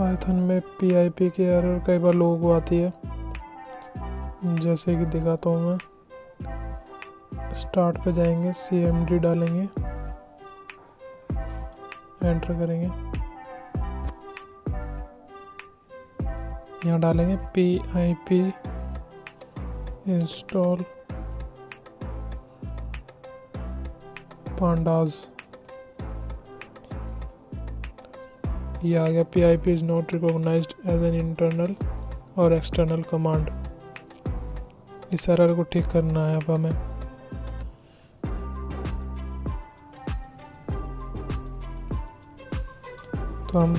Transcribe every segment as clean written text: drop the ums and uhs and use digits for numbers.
Python में PIP की error कई बार लोगों को आती है, जैसे कि दिखाता हूँ मैं। स्टार्ट पे जाएंगे, CMD डालेंगे, एंटर करेंगे, यहाँ डालेंगे PIP इंस्टॉल pandas। ये आ गया PIP is not recognized as an internal और external command। इस एरर को ठीक करना है अब हमें। तो हम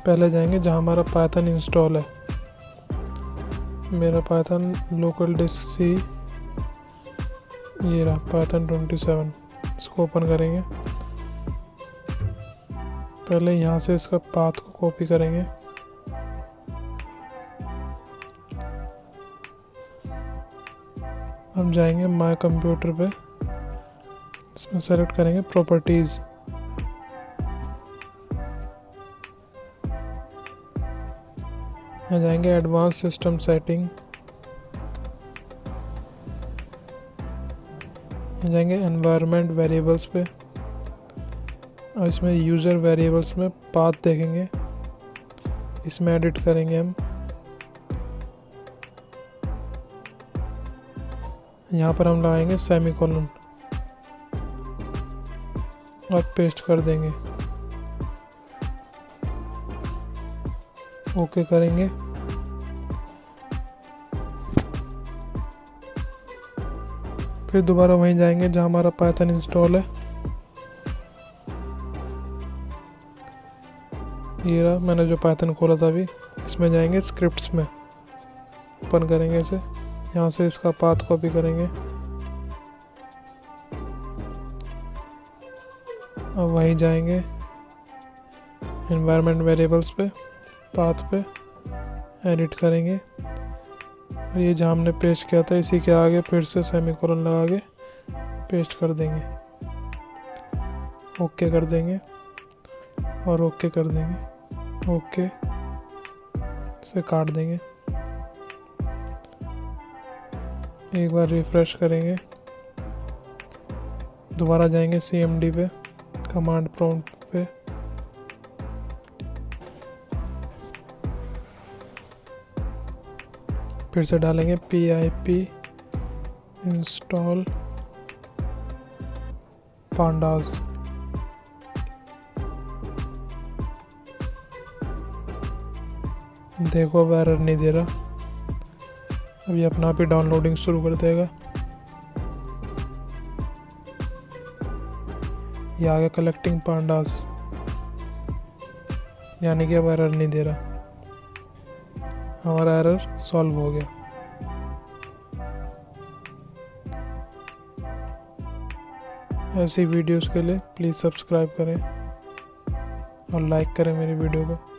पहले जाएंगे जहाँ हमारा पाइथन इंस्टॉल है। मेरा पाइथन लोकल डिस्क सी, ये रहा पाइथन 27। इसको ओपन करेंगे। पहले यहाँ से इसका पाथ को कॉपी करेंगे, हम जाएंगे माय कंप्यूटर पे, इसमें सेलेक्ट करेंगे प्रॉपर्टीज, यहाँ जाएंगे एडवांस सिस्टम सेटिंग, यहाँ जाएंगे एनवायरनमेंट वेरिएबल्स पे और इसमें यूज़र वेरिएबल्स में पाथ देखेंगे, इसमें एडिट करेंगे हम। यहाँ पर हम लगाएंगे सेमीकोलन और पेस्ट कर देंगे, ओके करेंगे। फिर दोबारा वहीं जाएंगे जहाँ हमारा पाइथन इंस्टॉल है। ये रहा, मैंने जो पाइथन खोला था अभी। इसमें जाएंगे स्क्रिप्ट्स में, ओपन करेंगे इसे, यहाँ से इसका पाथ कॉपी करेंगे और वहीं जाएंगे एनवायरनमेंट वेरिएबल्स पे, पाथ पे एडिट करेंगे और ये जहाँ हमने पेस्ट किया था इसी के आगे फिर से सेमीकोलन लगा के पेस्ट कर देंगे, ओके कर देंगे और ओके कर देंगे, ओके से काट देंगे। एक बार रिफ्रेश करेंगे, दोबारा जाएंगे CMD पे, कमांड प्रॉम्प्ट पे, फिर से डालेंगे PIP इंस्टॉल pandas। देखो अब एरर नहीं दे रहा, अभी अपना आप ही डाउनलोडिंग शुरू कर देगा। ये आ गया कलेक्टिंग pandas, यानी कि अब एरर नहीं दे रहा, हमारा एरर सॉल्व हो गया। ऐसी वीडियोस के लिए प्लीज़ सब्सक्राइब करें और लाइक करें मेरी वीडियो को।